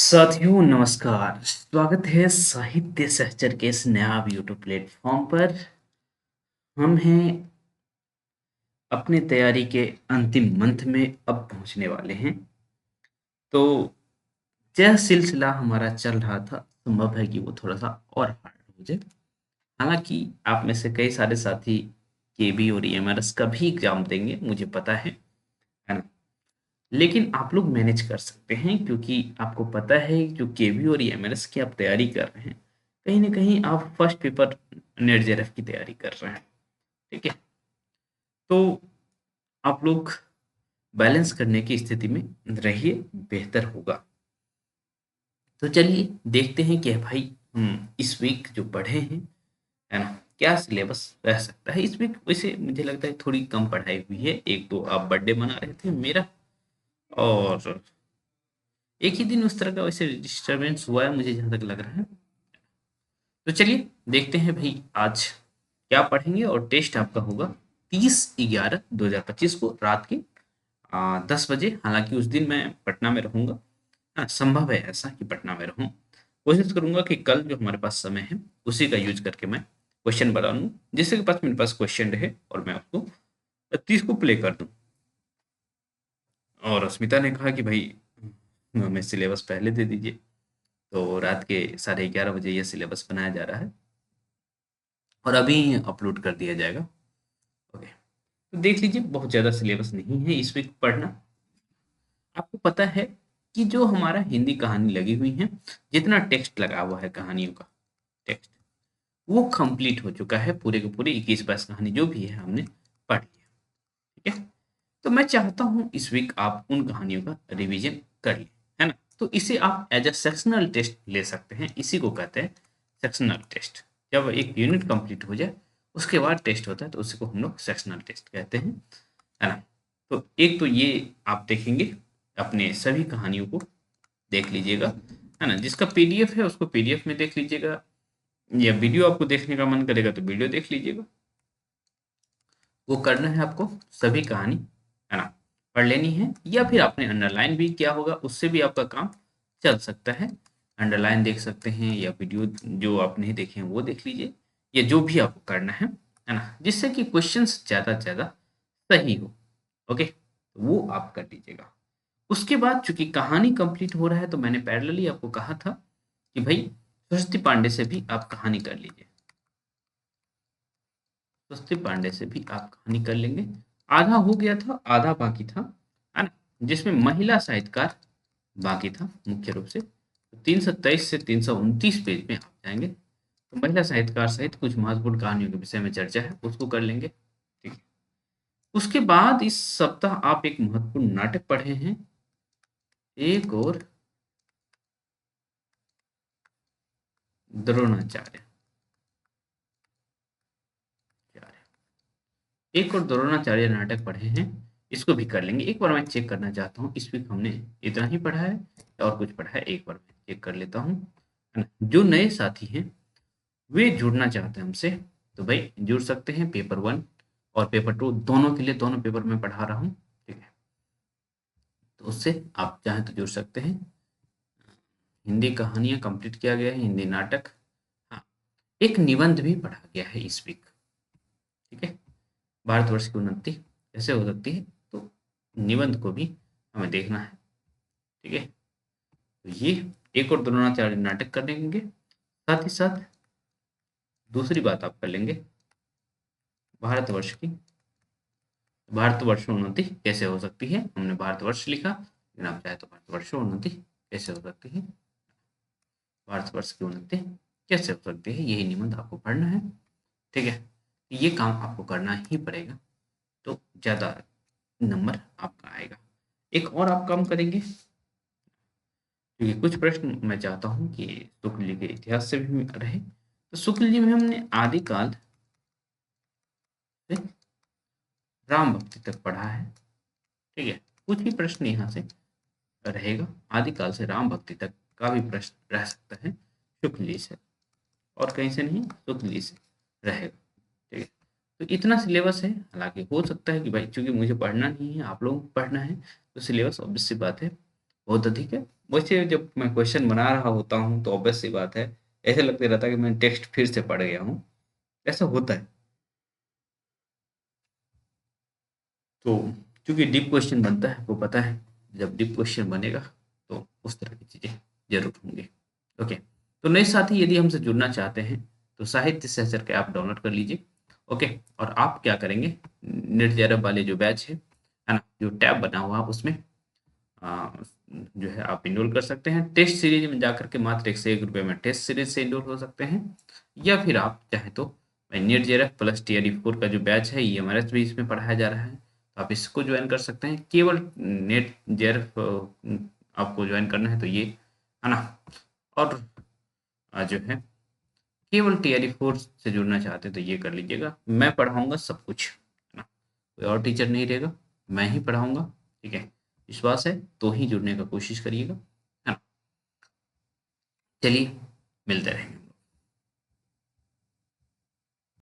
साथियों नमस्कार। स्वागत है साहित्य सहचर के इस नया यूट्यूब प्लेटफॉर्म पर। हम हैं अपनी तैयारी के अंतिम मंथ में अब पहुंचने वाले हैं। तो यह सिलसिला हमारा चल रहा था, संभव है कि वो थोड़ा सा और हार्ड हो जाए। हालांकि आप में से कई सारे साथी केबी और ईएमआरएस का भी एग्जाम देंगे, मुझे पता है ना। लेकिन आप लोग मैनेज कर सकते हैं, क्योंकि आपको पता है जो केवी और ईएमआरएस की आप तैयारी कर रहे हैं, कहीं ना कहीं आप फर्स्ट पेपर नेट जेआरएफ की तैयारी कर रहे हैं। ठीक है, तो आप लोग बैलेंस करने की स्थिति में रहिए, बेहतर होगा। तो चलिए देखते हैं कि भाई हम इस वीक जो पढ़े हैं, है ना, क्या सिलेबस रह सकता है इस वीक। वैसे मुझे लगता है थोड़ी कम पढ़ाई हुई है। एक तो आप बर्थडे मना रहे थे मेरा, और एक ही दिन उस तरह का वैसे डिस्टरबेंस हुआ है, मुझे जहाँ तक लग रहा है। तो चलिए देखते हैं भाई आज क्या पढ़ेंगे। और टेस्ट आपका होगा 30/11/2025 को रात के 10 बजे। हालांकि उस दिन मैं पटना में रहूंगा। हाँ, संभव है ऐसा कि पटना में रहूं। कोशिश करूंगा कि कल जो हमारे पास समय है उसी का यूज करके मैं क्वेश्चन बना लूँ, जिसके पास मेरे पास क्वेश्चन रहे और मैं उसको 30 को प्ले कर दूं। और अस्मिता ने कहा कि भाई हमें सिलेबस पहले दे दीजिए। तो रात के 11:30 बजे यह सिलेबस बनाया जा रहा है और अभी अपलोड कर दिया जाएगा। ओके, तो देख लीजिए, बहुत ज़्यादा सिलेबस नहीं है इस वीक पढ़ना। आपको पता है कि जो हमारा हिंदी कहानी लगी हुई है, जितना टेक्स्ट लगा हुआ है कहानियों का टेक्स्ट, वो कंप्लीट हो चुका है। पूरे के पूरे 21-22 कहानी जो भी है हमने पढ़ लिया। ठीक है, तो मैं चाहता हूँ इस वीक आप उन कहानियों का रिवीजन कर लें, है ना। तो इसे आप एज अ सेक्शनल टेस्ट ले सकते हैं। इसी को कहते हैं सेक्शनल टेस्ट। जब एक यूनिट कंप्लीट हो जाए उसके बाद टेस्ट होता है, तो उसी को हम लोग सेक्शनल टेस्ट कहते हैं, है ना। तो एक तो ये आप देखेंगे, अपने सभी कहानियों को देख लीजिएगा, है ना। जिसका पीडीएफ है उसको पीडीएफ में देख लीजिएगा, या वीडियो आपको देखने का मन करेगा तो वीडियो देख लीजिएगा। वो करना है आपको, सभी कहानी, है ना, पढ़ लेनी है। या फिर आपने अंडरलाइन भी किया होगा, उससे भी आपका काम चल सकता है। अंडरलाइन देख सकते हैं, या वीडियो जो आप नहीं देखे हैं वो देख लीजिए, या जो भी आपको करना है ना, जिससे कि क्वेश्चंस ज़्यादा से ज़्यादा सही हो। ओके, तो वो आप कर लीजिएगा। उसके बाद चूंकि कहानी कंप्लीट हो रहा है, तो मैंने पैरेलली आपको कहा था कि भाई स्वस्ति पांडे से भी आप कहानी कर लीजिए। स्वस्ति पांडे से भी आप कहानी कर लेंगे। आधा हो गया था, आधा बाकी था, है ना, जिसमें महिला साहित्यकार बाकी था मुख्य रूप से। तो 323 से 329 पेज में आप जाएंगे, तो महिला साहित्यकार सहित कुछ महत्वपूर्ण कहानियों के विषय में चर्चा है, उसको कर लेंगे। ठीक है, उसके बाद इस सप्ताह आप एक महत्वपूर्ण नाटक पढ़े हैं, एक और द्रोणाचार्य। एक और द्रोणाचार्य नाटक पढ़े हैं, इसको भी कर लेंगे। एक बार मैं चेक करना चाहता हूँ इस वीक हमने इतना ही पढ़ा है और कुछ पढ़ा है, एक बार मैं चेक कर लेता हूँ, है ना। जो नए साथी हैं वे जुड़ना चाहते हैं हमसे, तो भाई जुड़ सकते हैं। पेपर 1 और पेपर 2 दोनों के लिए, दोनों पेपर में पढ़ा रहा हूँ। ठीक है, तो उससे आप चाहें तो जुड़ सकते हैं। हिंदी कहानियाँ कंप्लीट किया गया है, हिंदी नाटक। हाँ, एक निबंध भी पढ़ा गया है इस वीक। ठीक है, भारतवर्ष की उन्नति कैसे हो सकती है, तो निबंध को भी हमें देखना है। ठीक है, तो ये एक और द्रोणाचार्य नाटक कर लेंगे। साथ ही साथ दूसरी बात आप कर लेंगे भारतवर्ष की। भारतवर्ष में उन्नति कैसे हो सकती है, हमने भारतवर्ष लिखा, लेकिन आप चाहे तो भारतवर्ष में उन्नति कैसे हो सकती है, भारतवर्ष की उन्नति कैसे हो सकती है, यही निबंध आपको पढ़ना है। ठीक है, ये काम आपको करना ही पड़ेगा, तो ज़्यादा नंबर आपका आएगा। एक और आप काम करेंगे, क्योंकि कुछ प्रश्न मैं चाहता हूँ कि शुक्ल जी के इतिहास से भी रहे। तो शुक्ल जी में हमने आदिकाल से राम भक्ति तक पढ़ा है। ठीक है, कुछ ही प्रश्न यहाँ से रहेगा। आदिकाल से राम भक्ति तक का भी प्रश्न रह सकता है शुक्ल जी से, और कहीं से नहीं, शुक्ल जी से रहेगा। ठीक है, तो इतना सिलेबस है। हालांकि हो सकता है कि भाई चूंकि मुझे पढ़ना नहीं है, आप लोगों को पढ़ना है, तो सिलेबस ऑब्वियस सी बात है बहुत अधिक है। मुझे जब मैं क्वेश्चन बना रहा होता हूँ तो ऑब्वियस सी बात है, ऐसे लगते रहता है कि मैं टेक्स्ट फिर से पढ़ गया हूँ, ऐसा होता है। तो चूँकि डीप क्वेश्चन बनता है, आपको पता है, जब डीप क्वेश्चन बनेगा तो उस तरह की चीज़ें ज़रूर होंगी। ओके, तो नए साथी यदि हमसे जुड़ना चाहते हैं, तो साहित्य सहचर के ऐप डाउनलोड कर लीजिए। ओके, और आप क्या करेंगे, नेट जैरब वाले जो बैच है ना? जो टैब बना हुआ है उसमें अ, जो है आप इनरोल कर सकते हैं। टेस्ट सीरीज में जाकर के मात्र ₹101 में टेस्ट सीरीज से इनरोल हो सकते हैं, या फिर आप चाहें तो नेट जेआरएफ प्लस टीआरई 4 का जो बैच है, ईएमआरएस भी इसमें पढ़ाया जा रहा है, तो आप इसको ज्वाइन कर सकते हैं। केवल नेट जेआरएफ आपको ज्वाइन करना है तो ये, है ना? और जो है केवल टीआरई 4 से जुड़ना चाहते हैं तो ये कर लीजिएगा। मैं पढ़ाऊँगा सब कुछ, है ना? कोई और टीचर नहीं रहेगा, मैं ही पढ़ाऊँगा, ठीक है? विश्वास है तो ही जुड़ने का कोशिश करिएगा, है ना? चलिए, मिलते रहेंगे।